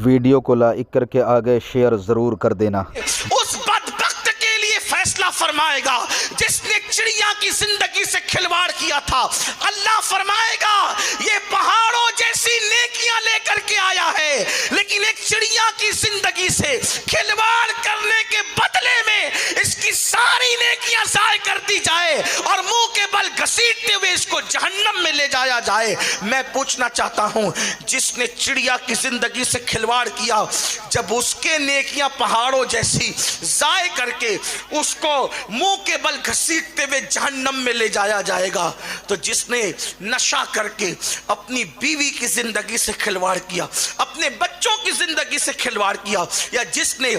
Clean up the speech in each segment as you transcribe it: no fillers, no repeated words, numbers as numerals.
Video کو like کر کے آگے شیئر ضرور کر دینا۔ اس بدبخت کے لیے فیصلہ فرمائے گا جس نے چڑیا کی زندگی سے کھلواڑ کیا تھا۔ اللہ فرمائے گا یہ پہاڑوں جیسی نیکیاں لے کر کے آیا ہے، لیکن ایک چڑیا کی زندگی سے کھلواڑ کرنے کے بدلے میں اس کی ساری نیکیاں ضائع کر دی جائے اور منہ کے بل گھسیٹتے ہوئے اس کو جہنم میں لے جایا جائے۔ میں پوچھنا چاہتا ہوں، جس نے چڑیا کی زندگی سے کھلواڑ کیا، جب اس کے نیکیاں پہاڑوں جیسی ضائع کر کے اس کو منہ کے بل گھسیٹتے ہوئے جہنم میں لے جایا جائے گا، تو جس نے نشہ کر کے اپنی بیوی کی زندگی سے کھلواڑ کیا، اپنے بچوں کی زندگی سے کھلواڑ کیا، یا جس نے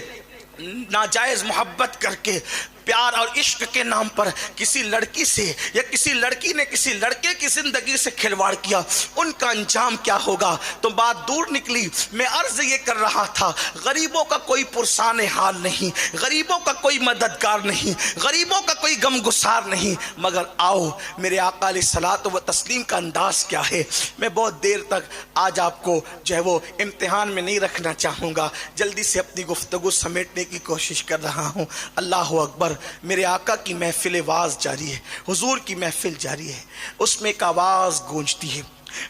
ناجائز محبت کر کے پیار اور عشق کے نام پر کسی لڑکی سے یا کسی لڑکی نے کسی لڑکے کی زندگی سے کھلواڑ کیا، ان کا انجام کیا ہوگا؟ تو بات دور نکلی۔ میں عرض یہ کر رہا تھا، غریبوں کا کوئی پرسان حال نہیں، غریبوں کا کوئی مددگار نہیں، غریبوں کا کوئی غم گسار نہیں، مگر آؤ میرے آقا علیہ الصلوۃ و تسلیم کا انداز کیا ہے۔ میں بہت دیر تک آج آپ کو جو ہے وہ امتحان میں نہیں رکھنا چاہوں گا، جلدی سے اپنی گفتگو سمیٹنے کی کوشش کر رہا ہوں۔ اللہ اکبر۔ میرے آقا کی محفل واز جاری ہے، حضور کی محفل جاری ہے، اس میں ایک آواز گونجتی ہے،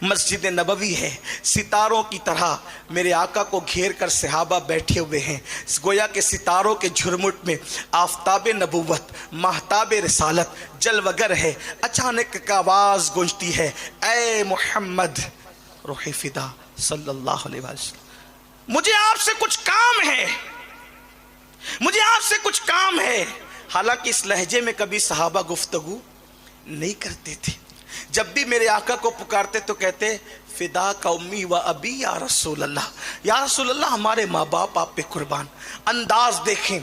مسجد نبوی ہے، ستاروں کی طرح میرے آقا کو گھیر کر صحابہ بیٹھے ہوئے ہیں، گویا کہ ستاروں کے جھرمٹ میں آفتاب نبوت، ماہتاب رسالت جلوگر ہے۔ اچانک ایک آواز گونجتی ہے، اے محمد روح فدا صلی اللہ علیہ وسلم، مجھے آپ سے کچھ کام ہے، مجھے آپ سے کچھ کام ہے۔ حالانکہ اس لہجے میں کبھی صحابہ گفتگو نہیں کرتے تھے، جب بھی میرے آقا کو پکارتے تو کہتے فدا کا امی و ابی یا رسول اللہ، یا رسول اللہ ہمارے ماں باپ آپ پہ قربان۔ انداز دیکھیں،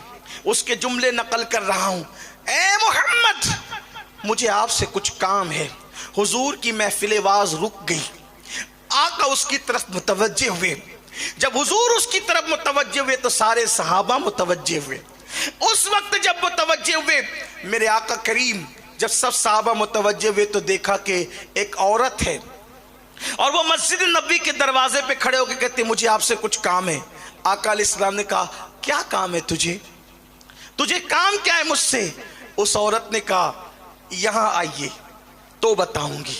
اس کے جملے نقل کر رہا ہوں، اے محمد مجھے آپ سے کچھ کام ہے۔ حضور کی محفل واز رک گئی، آقا اس کی طرف متوجہ ہوئے۔ جب حضور اس کی طرف متوجہ ہوئے تو سارے صحابہ متوجہ ہوئے۔ اس وقت جب متوجہ ہوئے میرے آقا کریم، جب سب صحابہ متوجہ ہوئے تو دیکھا کہ ایک عورت ہے اور وہ مسجد نبوی کے دروازے پہ کھڑے ہو کے کہتے مجھے آپ سے کچھ کام ہے۔ آقا علیہ السلام نے کہا کیا کام ہے تجھے کام کیا ہے مجھ سے؟ اس عورت نے کہا یہاں آئیے تو بتاؤں گی،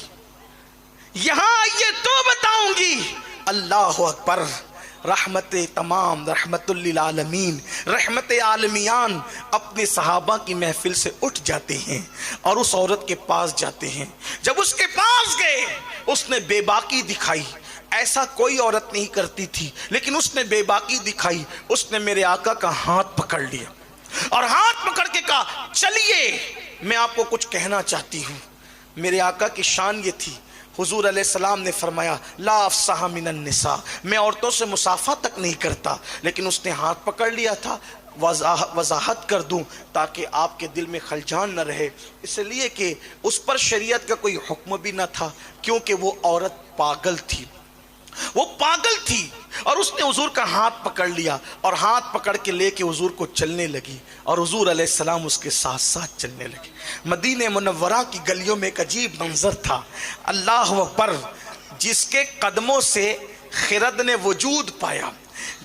یہاں آئیے تو بتاؤں گی۔ اللہ اکبر۔ رحمت تمام، رحمت للعالمین، رحمت عالمیان اپنے صحابہ کی محفل سے اٹھ جاتے ہیں اور اس عورت کے پاس جاتے ہیں۔ جب اس کے پاس گئے اس نے بے باکی دکھائی، ایسا کوئی عورت نہیں کرتی تھی لیکن اس نے بے باکی دکھائی۔ اس نے میرے آقا کا ہاتھ پکڑ لیا اور ہاتھ پکڑ کے کہا چلیے میں آپ کو کچھ کہنا چاہتی ہوں۔ میرے آقا کی شان یہ تھی، حضور علیہ السلام نے فرمایا لا افصح من النساء، میں عورتوں سے مصافحہ تک نہیں کرتا، لیکن اس نے ہاتھ پکڑ لیا تھا وضاحت کر دوں تاکہ آپ کے دل میں خلجان نہ رہے، اس لیے کہ اس پر شریعت کا کوئی حکم بھی نہ تھا، کیونکہ وہ عورت پاگل تھی، وہ پاگل تھی۔ اور اس نے حضور کا ہاتھ پکڑ لیا اور ہاتھ پکڑ کے لے کے حضور کو چلنے لگی اور حضور علیہ السلام اس کے ساتھ ساتھ چلنے لگے۔ مدینہ منورہ کی گلیوں میں ایک عجیب منظر تھا۔ اللہ اکبر۔ جس کے قدموں سے خرد نے وجود پایا،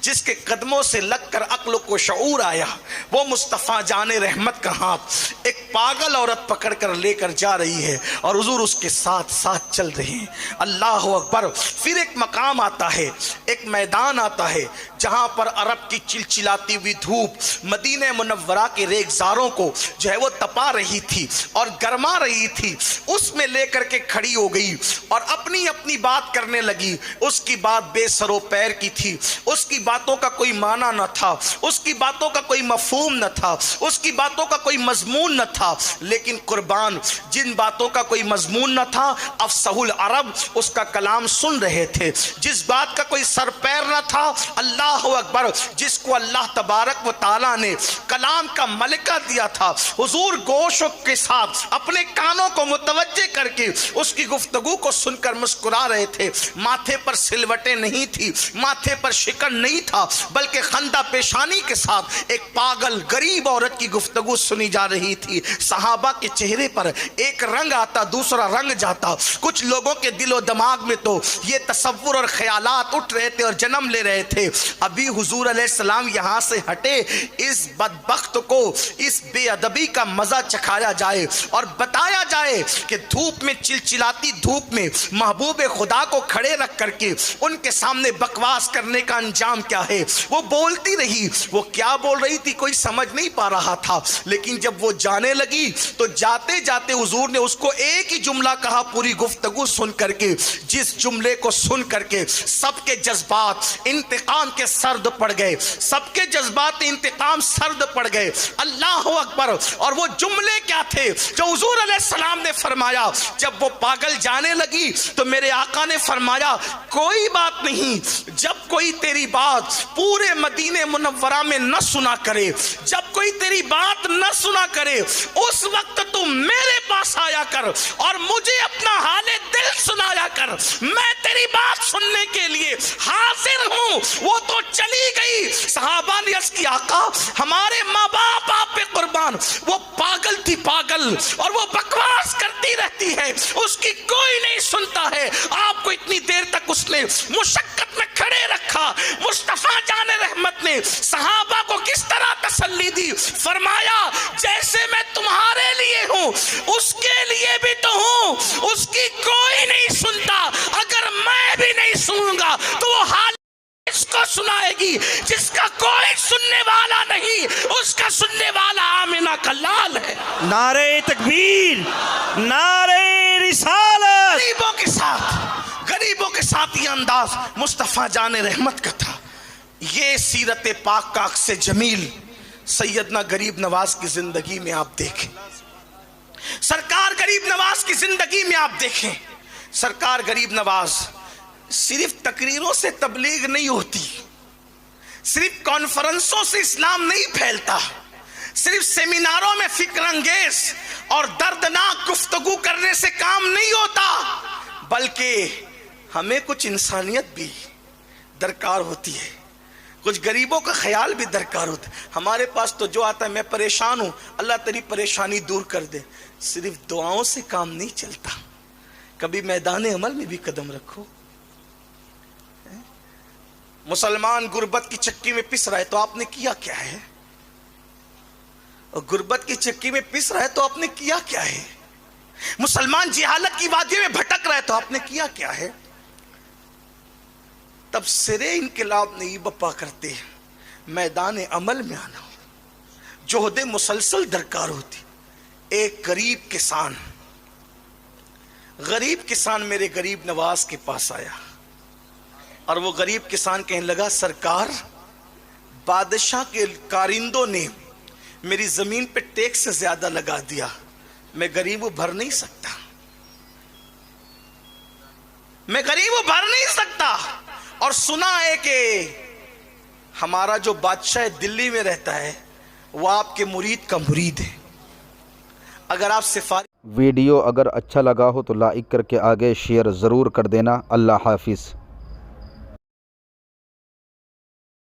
جس کے قدموں سے لگ کر عقل کو شعور آیا، وہ مصطفیٰ جان رحمت کا ہاتھ ایک پاگل عورت پکڑ کر لے کر جا رہی ہے اور حضور اس کے ساتھ ساتھ چل رہے ہیں۔ اللہ اکبر۔ پھر ایک مقام آتا ہے، ایک میدان آتا ہے جہاں پر عرب کی چلچلاتی ہوئی دھوپ مدینہ منورہ کے ریگزاروں کو جو ہے وہ تپا رہی تھی اور گرما رہی تھی، اس میں لے کر کے کھڑی ہو گئی اور اپنی اپنی بات کرنے لگی۔ اس کی بات بے سر و پیر کی تھی، اس کی باتوں کا کوئی معنی نہ تھا، اس کی باتوں کا کوئی مفہوم نہ تھا، اس کی باتوں کا کوئی مضمون نہ تھا، لیکن قربان جن باتوں کا کوئی مضمون نہ تھا افصح العرب اس کا کلام سن رہے تھے۔ جس بات کا کوئی سر پیر نہ تھا، اللہ اکبر، جس کو اللہ تبارک و تعالیٰ نے کلام کا ملکہ دیا تھا، حضور گوش کے ساتھ اپنے کانوں کو متوجہ کر کے اس کی گفتگو کو سن کر مسکرا رہے تھے۔ ماتھے پر سلوٹیں نہیں تھی، ماتھے پر شکن نہیں تھا بلکہ خندہ پیشانی کے ساتھ ایک پاگل غریب عورت کی گفتگو سنی جا رہی تھی. صحابہ کے چہرے پر ایک رنگ آتا دوسرا رنگ جاتا. کچھ لوگوں کے دل و دماغ میں تو یہ تصور اور خیالات اٹھ رہے تھے اور جنم لے رہے تھے ابھی حضور علیہ السلام یہاں سے ہٹے اس بدبخت کو اس بے ادبی کا مزہ چکھایا جائے اور بتایا جائے کہ دھوپ میں چلچلاتی دھوپ میں محبوب خدا کو کھڑے رکھ کر کے ان کے سامنے بکواس کرنے کا انجام کیا ہے. وہ بولتی رہی. وہ کیا بول رہی تھی کوئی سمجھ نہیں پا رہا تھا, لیکن جب وہ جانے لگی تو جاتے جاتے حضور نے اس کو ایک ہی جملہ کہا پوری گفتگو سن کر کے, جس جملے کو سن کر کے سب کے جذبات انتقام کے سرد پڑ گئے. سب کے جذبات انتقام سرد پڑ گئے. اللہ اکبر. اور وہ جملے کیا تھے جو حضور علیہ السلام نے فرمایا جب وہ پاگل جانے لگی تو میرے آقا نے فرمایا کوئی بات نہیں, جب کوئی تیری بات پورے مدینے منورہ میں نہ سنا کرے, جب کوئی تیری بات نہ سنا کرے, اس وقت تو میرے پاس آیا کر اور مجھے اپنا حال دل سنایا کر. میں تیری بات سننے کے لیے حاضر ہوں. وہ تو چلی گئی. صحابہ نے عرض کی آقا ہمارے ماں باپ آپ پہ قربان, وہ پاگل تھی پاگل اور وہ بکواس کرتی رہتی ہے, اس کی کوئی نہیں سنتا ہے. آپ کو اتنی دیر تک اس نے مشقت میں کھڑے رکھا. مصطفیٰ جان رحمت نے صحابہ کو کس طرح تسلی دی, فرمایا جیسے میں تمہارے لیے ہوں اس کے لیے بھی تو ہوں. اس کی کوئی نہیں سنتا, اگر میں بھی نہیں سنوں گا تو وہ حال اس کو سنائے گی جس کا کوئی سننے والا نہیں. اس کا سننے والا آمنہ کا لال ہے. نعرہ تکبیر, نعرہ رسالت. غریبوں کے ساتھ یہ انداز مصطفیٰ جان رحمت کا تھا. یہ سیرت پاک کا عکس جمیل سیدنا غریب نواز کی زندگی میں آپ دیکھیں. سرکار غریب نواز کی زندگی میں آپ دیکھیں. سرکار غریب نواز صرف تقریروں سے تبلیغ نہیں ہوتی, صرف کانفرنسوں سے اسلام نہیں پھیلتا, صرف سیمیناروں میں فکر انگیز اور دردناک گفتگو کرنے سے کام نہیں ہوتا, بلکہ ہمیں کچھ انسانیت بھی درکار ہوتی ہے, کچھ غریبوں کا خیال بھی درکار ہوتا ہے. ہمارے پاس تو جو آتا ہے میں پریشان ہوں اللہ تیری پریشانی دور کر دے. صرف دعاؤں سے کام نہیں چلتا, کبھی میدان عمل میں بھی قدم رکھو. مسلمان غربت کی چکی میں پس رہا ہے تو آپ نے کیا کیا ہے, اور غربت کی چکی میں پس رہا ہے تو آپ نے کیا کیا ہے. مسلمان جہالت کی وادی میں بھٹک رہا ہے تو آپ نے کیا کیا ہے. تب سرے انقلاب نہیں بپا کرتے, میدان عمل میں آنا, جہد مسلسل درکار ہوتی. ایک غریب کسان میرے غریب نواز کے پاس آیا اور وہ غریب کسان کہنے لگا سرکار بادشاہ کے کارندوں نے میری زمین پہ ٹیکس زیادہ لگا دیا, میں غریب بھر نہیں سکتا, میں غریب بھر نہیں سکتا. اور سنا ہے کہ ہمارا جو بادشاہ دلی میں رہتا ہے وہ آپ کے مرید کا مرید ہے. اگر آپ سفارش ویڈیو اگر اچھا لگا ہو تو لائک کر کے آگے شیئر ضرور کر دینا. اللہ حافظ.